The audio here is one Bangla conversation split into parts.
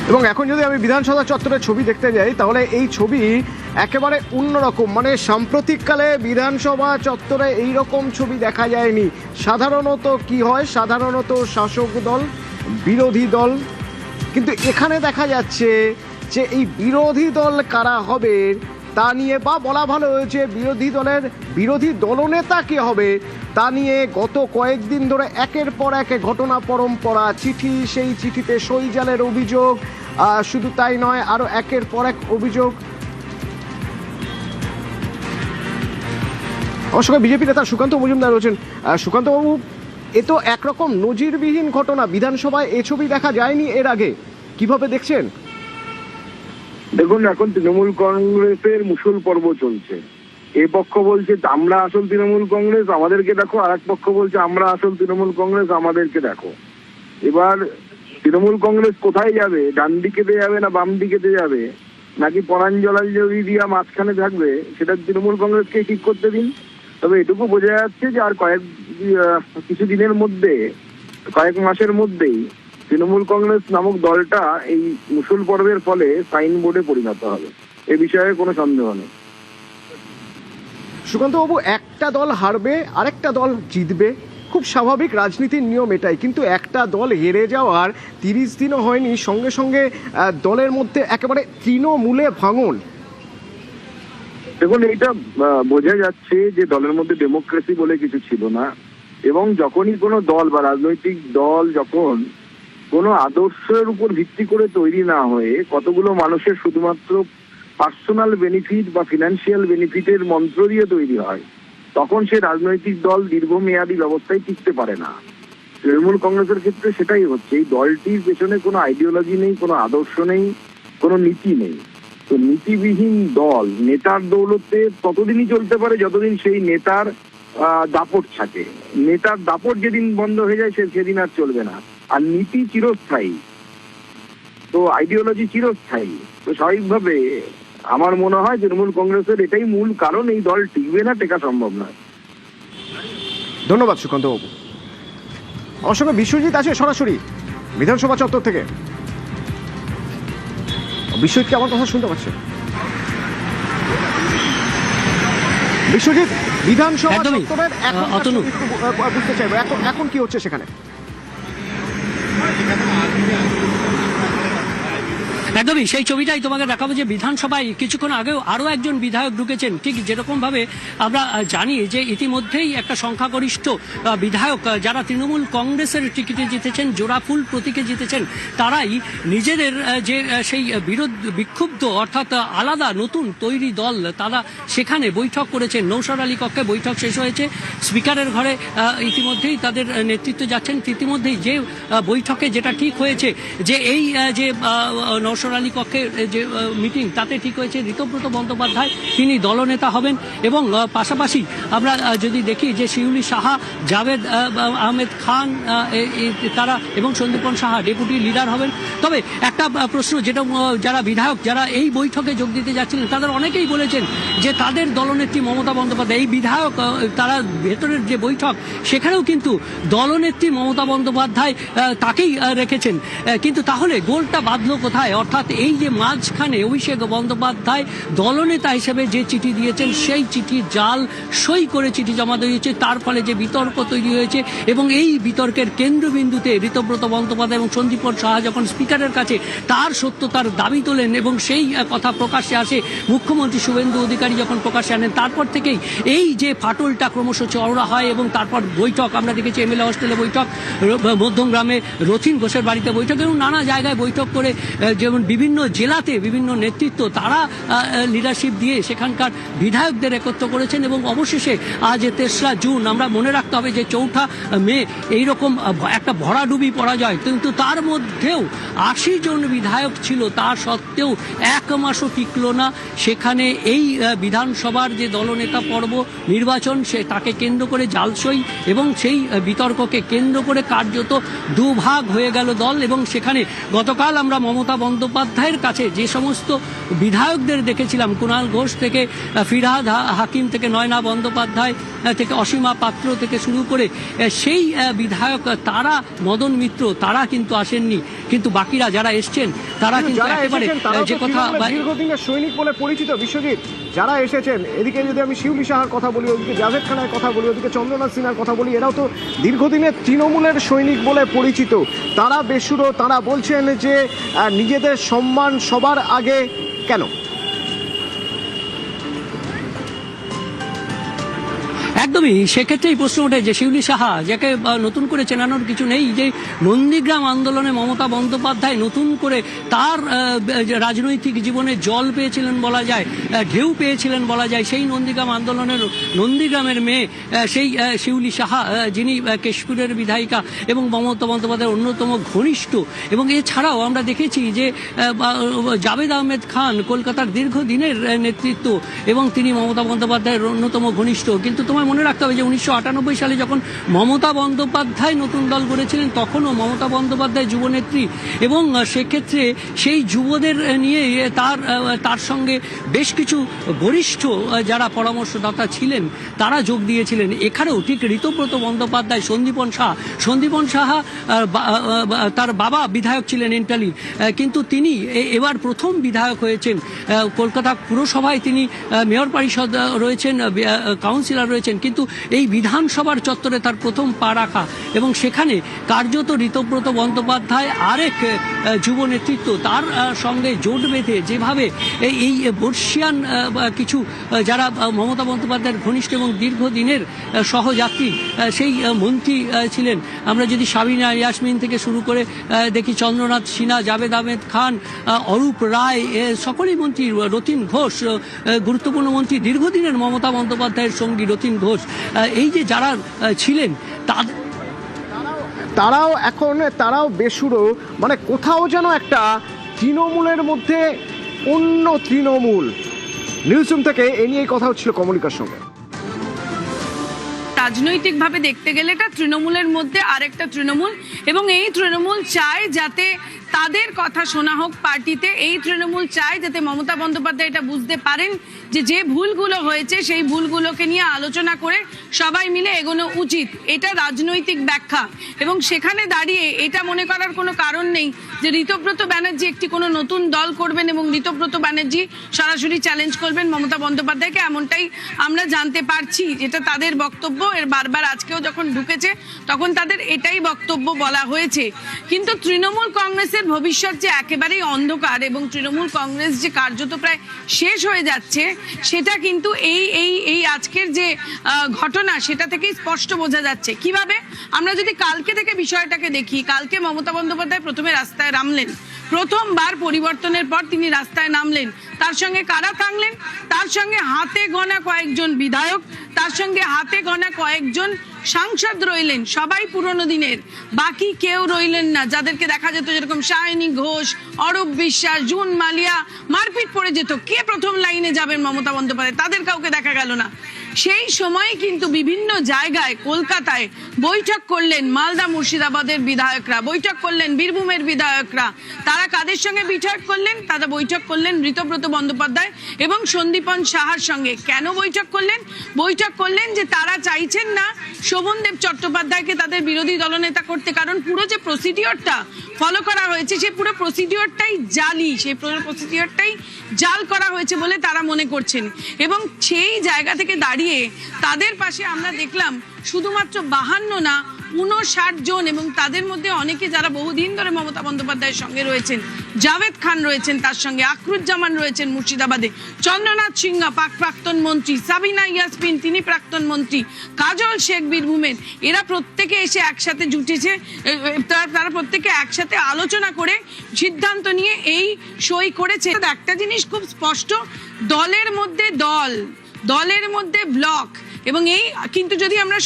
এবং এখন যদি আমি বিধানসভা চত্বরের ছবি দেখতে যাই তাহলে এই ছবি একেবারে অন্যরকম। মানে সাম্প্রতিককালে বিধানসভা চত্বরে এই রকম ছবি দেখা যায়নি। সাধারণত কি হয়, সাধারণত শাসক দল বিরোধী দল, কিন্তু এখানে দেখা যাচ্ছে যে এই বিরোধী দল কারা হবে তা নিয়ে, বা বলা ভালো হয়েছে বিরোধী দলের বিরোধী দলনেতা কে হবে তা নিয়ে গত কয়েকদিন ধরে একের পর এক ঘটনা পরম্পরা, চিঠি, সেই চিঠিতে সই জালের অভিযোগ, শুধু তাই নয় আরো একের পর এক অভিযোগ। আমার সঙ্গে বিজেপি নেতা সুকান্ত মজুমদার রয়েছেন। সুকান্ত বাবু, এ তো একরকম নজিরবিহীন ঘটনা, বিধানসভায় এ ছবি দেখা যায়নি এর আগে, কিভাবে দেখছেন? দেখুন, এখন তৃণমূল কংগ্রেসের মুসল পর্ব চলছে। এ পক্ষ বলছে আমরা আসল তৃণমূল কংগ্রেস, আমাদেরকে দেখো, আর এক পক্ষ বলছে আমরা আসল তৃণমূল কংগ্রেস, আমাদেরকে দেখো। এবার তৃণমূল কংগ্রেস কোথায় যাবে? ডান দিকেতে যাবে না বাম দিকেতে যাবে, নাকি পরাঞ্জলি দিয়া মাঝখানে থাকবে, সেটা তৃণমূল কংগ্রেসকে ঠিক করতে দিন। তবে এটুকু বোঝা যাচ্ছে যে আর কিছু দিনের মধ্যে, কয়েক মাসের মধ্যেই তৃণমূল কংগ্রেস নামক দলটা এই মুসল পর্বের ফলে সাইনবোর্ডে পরিণত হবে, এ বিষয়ে কোনো সন্দেহ নেই। সুকান্ত বাবু, একটা দল হারবে আরেকটা দল জিতবে, খুব স্বাভাবিক, রাজনীতির নিয়ম এটাই। কিন্তু একটা দল হেরে যাওয়ার 30 দিনও হয়নি, সঙ্গে সঙ্গে দলের মধ্যে একেবারে তৃণমূলে ভাঙন। দেখুন, এইটা বোঝা যাচ্ছে যে দলের মধ্যে ডেমোক্রেসি বলে কিছু ছিল না, এবং যখনই কোনো দল বা রাজনৈতিক দল যখন কোনো আদর্শের উপর ভিত্তি করে তৈরি না হয়ে কতগুলো মানুষের শুধুমাত্র পার্সোনাল বেনিফিট বা ফিনান্সিয়াল বেনিফিটের মন্ত্র দিয়ে তৈরি হয়, তখন সে রাজনৈতিক দল দীর্ঘমেয়াদী ব্যবস্থায় টিকতে পারে না। তৃণমূল কংগ্রেসের ক্ষেত্রে সেটাই হচ্ছে। এই দলটির পেছনে কোনো আইডিওলজি নেই, কোনো আদর্শ নেই, কোনো নীতি নেই। তো নীতিবিহীন দল নেতার দৌলতে ততদিনই চলতে পারে যতদিন সেই নেতার দাপট থাকে। নেতার দাপট যেদিন বন্ধ হয়ে যায় সেদিন আর চলবে না। আর নীতি চিরস্থায়ী, তো আইডিওলজি চিরস্থায়ী। তো স্বাভাবিকভাবে আমার মনে হয় তৃণমূল কংগ্রেসের এটাই মূল কারণ, এই দল টিকবে না, টেকা সম্ভব নয়। ধন্যবাদ সুকান্ত বাবু। আমার সঙ্গে বিশ্বজিৎ আছে সরাসরি বিধানসভা চত্বর থেকে। বিশ্বজিৎ কি আমার কথা শুনতে পাচ্ছে? বিশ্বজিৎ, বিধানসভা চত্বরের এখন বুঝতে চাইবো এখন কি হচ্ছে সেখানে? একদমই সেই ছবিটাই তোমাকে দেখাবো, যে বিধানসভায় কিছুক্ষণ আগেও আরও একজন বিধায়ক ঢুকেছেন। ঠিক যেরকম ভাবে আমরা জানি যে ইতিমধ্যেই একটা সংখ্যাগরিষ্ঠ বিধায়ক যারা তৃণমূল কংগ্রেসের টিকিটে জিতেছেন, জোড়াফুল প্রতীকে জিতেছেন, তারাই নিজেদের যে সেই বিক্ষুব্ধ অর্থাৎ আলাদা নতুন তৈরি দল, তারা সেখানে বৈঠক করেছেন। নৌশাদ আলী কক্ষে বৈঠক শেষ হয়েছে, স্পিকারের ঘরে ইতিমধ্যেই তাদের নেতৃত্ব যাচ্ছেন। ইতিমধ্যেই যে বৈঠকে যেটা ঠিক হয়েছে যে এই যে নৌশাদ আলী কক্ষের যে মিটিং, তাতে ঠিক হয়েছে ঋতব্রত বন্দ্যোপাধ্যায় তিনি দলনেতা হবেন, এবং পাশাপাশি আমরা যদি দেখি যে শিউলি সাহা, জাভেদ আহমেদ খান তারা এবং সন্দীপন সাহা ডেপুটি লিডার হবেন। তবে একটা প্রশ্ন, যেটা যারা বিধায়ক যারা এই বৈঠকে যোগ দিতে যাচ্ছিলেন তাদের অনেকেই বলেছেন যে তাদের দলনেত্রী মমতা বন্দ্যোপাধ্যায়, এই বিধায়ক তারা ভেতরের যে বৈঠক সেখানেও কিন্তু দলনেত্রী মমতা বন্দ্যোপাধ্যায় তাকেই রেখেছেন। কিন্তু তাহলে গোলটা বাঁধলো কোথায়? অর্থাৎ এই যে মাঝখানে অভিষেক বন্দ্যোপাধ্যায় দলনেতা হিসেবে যে চিঠি দিয়েছেন, সেই চিঠি জাল সই করে চিঠি জমা দিয়েছে, তার ফলে যে বিতর্ক তৈরি হয়েছে, এবং এই বিতর্কের কেন্দ্রবিন্দুতে ঋতব্রত বন্দ্যোপাধ্যায় এবং সন্দীপন সাহা যখন স্পিকারের কাছে তার সত্যতার দাবি তোলেন এবং সেই কথা প্রকাশ্যে আসে, মুখ্যমন্ত্রী শুভেন্দু অধিকারী যখন প্রকাশ্যে আনেন, তারপর থেকেই এই যে ফাটলটা ক্রমশ চওড়া হয়। এবং তারপর বৈঠক আমরা দেখেছি, এমএলএ হস্টেলে বৈঠক, মধ্যমগ্রামে রথিন ঘোষের বাড়িতে বৈঠক, এবং নানা জায়গায় বৈঠক করে, যেমন বিভিন্ন জেলাতে বিভিন্ন নেতৃত্ব তারা লিডারশিপ দিয়ে সেখানকার বিধায়কদের একত্র করেছেন। এবং অবশেষে আজ 3রা জুন, আমরা মনে রাখতে হবে যে 4ঠা মে এইরকম একটা ভরাডুবি পরাজয়, কিন্তু তার মধ্যেও 80 জন বিধায়ক ছিল, তা সত্ত্বেও এক মাসও টিকল না। সেখানে এই বিধানসভার যে দলনেতা পর্ব নির্বাচন, সে তাকে কেন্দ্র করে জালসই এবং সেই বিতর্ককে কেন্দ্র করে কার্যত দুভাগ হয়ে গেল দল। এবং সেখানে গতকাল আমরা মমতা বন্দ্যোপাধ্যায় বন্দ্যোপাধ্যায়ের কাছে যে সমস্ত বিধায়কদের দেখেছিলাম, কুণাল ঘোষ থেকে ফিরহাদ হাকিম থেকে নয়না বন্দ্যোপাধ্যায় থেকে অসীমা পাত্র থেকে শুরু করে সেই বিধায়ক, তারা মদন মিত্র, তারা কিন্তু আসেননি। কিন্তু বাকিরা যারা এসছেন তারা কিন্তু একেবারে যে কথা দীর্ঘদিনের সৈনিক বলে পরিচিত বিশ্বজিৎ, যারা এসেছেন, এদিকে যদি আমি শিউলি সাহার কথা বলি, ওদিকে জাভেদ খানের কথা বলি, ওদিকে চন্দ্রনাথ সিনহার কথা বলি, এরাও তো দীর্ঘদিনের তৃণমূলের সৈনিক বলে পরিচিত। তারা বেসুরো, তারা বলছেন যে নিজেদের সম্মান সবার আগে। কেন? একদমই সেক্ষেত্রেই প্রশ্ন ওঠে যে শিউলি সাহা, যাকে নতুন করে চেনানোর কিছু নেই, যে নন্দীগ্রাম আন্দোলনে মমতা বন্দ্যোপাধ্যায় নতুন করে তার রাজনৈতিক জীবনে জল পেয়েছিলেন বলা যায়, ঢেউ পেয়েছিলেন বলা যায়। সেই নন্দীগ্রাম আন্দোলনের নন্দীগ্রামের মেয়ে সেই শিউলি সাহা, যিনি কেশপুরের বিধায়িকা এবং মমতা বন্দ্যোপাধ্যায়ের অন্যতম ঘনিষ্ঠ। এবং এছাড়াও আমরা দেখেছি যে জাভেদ আহমেদ খান কলকাতার দীর্ঘদিনের নেতৃত্ব এবং তিনি মমতা বন্দ্যোপাধ্যায়ের অন্যতম ঘনিষ্ঠ। কিন্তু তোমার মনে রাখতে হবে যে 1998 সালে যখন মমতা বন্দ্যোপাধ্যায় নতুন দল গড়েছিলেন, তখনও মমতা বন্দ্যোপাধ্যায় যুবনেত্রী, এবং সেক্ষেত্রে সেই যুবদের নিয়ে তার সঙ্গে বেশ কিছু বরিষ্ঠ যারা পরামর্শদাতা ছিলেন তারা যোগ দিয়েছিলেন। এখানেও ঠিক ঋতব্রত বন্দ্যোপাধ্যায়, সন্দীপন সাহা তার বাবা বিধায়ক ছিলেন এন্টালির, কিন্তু তিনি এবার প্রথম বিধায়ক হয়েছেন। কলকাতা পুরসভায় তিনি মেয়র পরিষদ রয়েছেন, কাউন্সিলর রয়েছেন, কিন্তু এই বিধানসভার চত্বরে তার প্রথম পা রাখা, এবং সেখানে কার্যত ঋতব্রত বন্দ্যোপাধ্যায় আরেক যুব নেতৃত্ব তার সঙ্গে জোট বেঁধে যেভাবে এই বর্ষিয়ান কিছু যারা মমতা বন্দ্যোপাধ্যায়ের ঘনিষ্ঠ এবং দীর্ঘদিনের সহযাত্রী, সেই মন্ত্রী ছিলেন, আমরা যদি সাবিনা ইয়াসমিন থেকে শুরু করে দেখি চন্দ্রনাথ সিনহা, জাভেদ আহমেদ খান, অরূপ রায়, সকলেই মন্ত্রী, রতিন ঘোষ গুরুত্বপূর্ণ মন্ত্রী, দীর্ঘদিনের মমতা বন্দ্যোপাধ্যায়ের সঙ্গী রতিন ঘোষ, এই যে যারা ছিলেন তারাও বেসুরো। মানে কোথাও যেন একটা তৃণমূলের মধ্যে অন্য তৃণমূল। নিউজরুম থেকে এ নিয়েই কথা হচ্ছিল কমলিকার সঙ্গে। রাজনৈতিকভাবে দেখতে গেলে এটা তৃণমূলের মধ্যে আরেকটা তৃণমূল, এবং এই তৃণমূল চায় যাতে তাদের কথা শোনা হোক পার্টিতে। এই তৃণমূল চায় যাতে মমতা বন্দ্যোপাধ্যায় এটা বুঝতে পারেন যে ভুলগুলো হয়েছে সেই ভুলগুলোকে নিয়ে আলোচনা করে সবাই মিলে এগোনো উচিত। এটা রাজনৈতিক ব্যাখ্যা, এবং সেখানে দাঁড়িয়ে এটা মনে করার কোনো কারণ নেই যে ঋতব্রত ব্যানার্জি একটি কোনো নতুন দল করবেন এবং ঋতব্রত ব্যানার্জি সরাসরি চ্যালেঞ্জ করবেন মমতা বন্দ্যোপাধ্যায়কে, এমনটাই আমরা জানতে পারছি, যেটা তাদের বক্তব্য। এর বারবার আজকেও যখন ঢুকেছে তখন তাদের এটাই বক্তব্য বলা হয়েছে। কিন্তু তৃণমূল কংগ্রেসের ভবিষ্যৎ যে একেবারেই অন্ধকার এবং তৃণমূল কংগ্রেস যে কার্যত প্রায় শেষ হয়ে যাচ্ছে, সেটা কিন্তু এই আজকের যে ঘটনা সেটা থেকেই স্পষ্ট বোঝা যাচ্ছে। কিভাবে? আমরা যদি কালকে থেকে বিষয়টাকে দেখি, কালকে মমতা বন্দ্যোপাধ্যায় প্রথমে রাস্তায় নামলেন, প্রথমবার পরিবর্তনের পর তিনি রাস্তায় নামলেন। তার সঙ্গে কারা থাকলেন? তার সঙ্গে হাতে গোনা কয়েকজন বিধায়ক, তার সঙ্গে হাতে গোনা কয়েকজন সাংসদ রইলেন, সবাই পুরনো দিনের, বাকি কেউ রইলেন না। যাদেরকে দেখা যেত যেরকম শায়নী ঘোষ, অরূপ বিশ্বাস, জুন মালিয়া, মারপিট পড়ে যেত, কে প্রথম লাইনে যাবেন মমতা বন্দ্যোপাধ্যায়, তাদের কাউকে দেখা গেল না। সেই সময় কিন্তু বিভিন্ন জায়গায় কলকাতায় বৈঠক করলেন মালদা মুর্শিদাবাদের বিধায়করা, বৈঠক করলেন বীরভূমের বিধায়করা। তারা কাদের সঙ্গে বৈঠক করলেন? তারা বৈঠক করলেন ঋতব্রত বন্দ্যোপাধ্যায় এবং সন্দীপন সাহার সঙ্গে। কেন বৈঠক করলেন? বৈঠক করলেন যে তারা চাইছেন না শোভনদেব চট্টোপাধ্যায়কে তাদের বিরোধী দলনেতা করতে, কারণ পুরো যে প্রসিডিওরটা ফলো করা হয়েছে সেই পুরো প্রসিডিওরটাই জালি, সেই পুরো প্রসিডিওরটাই জাল করা হয়েছে বলে তারা মনে করছেন। এবং সেই জায়গা থেকে দাঁড়িয়ে তাদের পাশে আমরা দেখলাম শুধুমাত্র 52 না 59 জন, এবং তাদের মধ্যে অনেকে যারা বহুদিন ধরে মমতা বন্দ্যোপাধ্যায়ের সঙ্গে রয়েছেন। জাভেদ খান রয়েছেন তার সঙ্গে, আকরুজ্জামান রয়েছেন মুর্শিদাবাদে, চন্দ্রনাথ সিনহা প্রাক্তন মন্ত্রী, সাবিনা ইয়াসমিন তিনি প্রাক্তন মন্ত্রী, কাজল শেখ বীরভূমের, এরা প্রত্যেকে এসে একসাথে জুটেছে। তারা প্রত্যেকে একসাথে আলোচনা করে সিদ্ধান্ত নিয়ে এই সই করেছে। একটা জিনিস খুব স্পষ্ট, দলের মধ্যে দল, দলের মধ্যে ব্লক, এবং এই কিন্তু যদি আমরা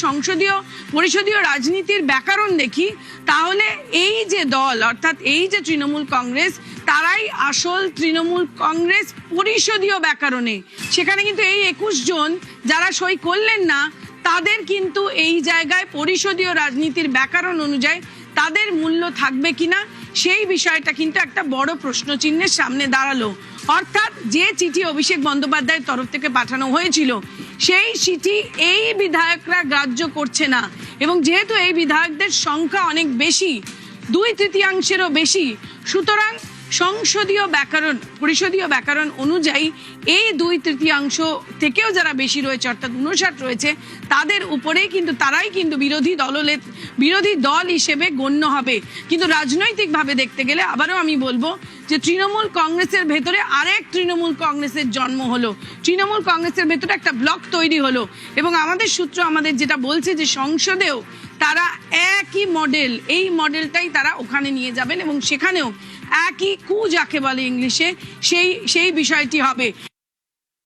পরিষদীয় রাজনীতির ব্যাকরণ দেখি, তাহলে এই যে দল অর্থাৎ এই যে তৃণমূল কংগ্রেস, তারাই আসল তৃণমূল কংগ্রেস পরিষদীয় ব্যাকরণে। সেখানে কিন্তু এই 21 জন যারা সই করলেন না, তাদের কিন্তু এই জায়গায় পরিষদীয় রাজনীতির ব্যাকরণ অনুযায়ী তাদের মূল্য থাকবে কিনা সেই বিষয়টা কিন্তু একটা বড় প্রশ্নচিহ্নের সামনে দাঁড়ালো। অর্থাৎ যে চিঠি অভিষেক বন্দ্যোপাধ্যায়ের তরফ থেকে পাঠানো হয়েছিল সেই চিঠি এই বিধায়করা গ্রাহ্য করছে না, এবং যেহেতু এই বিধায়কদের সংখ্যা অনেক বেশি, 2/3 বেশি, সুতরাং পরিষদীয় ব্যাকরণ অনুযায়ী এই 2/3 থেকেও যারা বেশি রয়েছে অর্থাৎ 59 রয়েছে, তাদের উপরেই কিন্তু তারাই কিন্তু বিরোধী দল হিসেবে গণ্য হবে। কিন্তু রাজনৈতিকভাবে দেখতে গেলে আবারও আমি বলবো যে তৃণমূল কংগ্রেসের ভেতরে আরেক তৃণমূল কংগ্রেসের জন্ম হলো, তৃণমূল কংগ্রেসের ভেতরে একটা ব্লক তৈরি হলো, এবং আমাদের সূত্র আমাদের যেটা বলছে যে সংসদেও তারা একই মডেল, এই মডেলটাই তারা ওখানে নিয়ে যাবেন এবং সেখানেও একই যাকে বলে ইংলিশে সেই বিষয়টি হবে।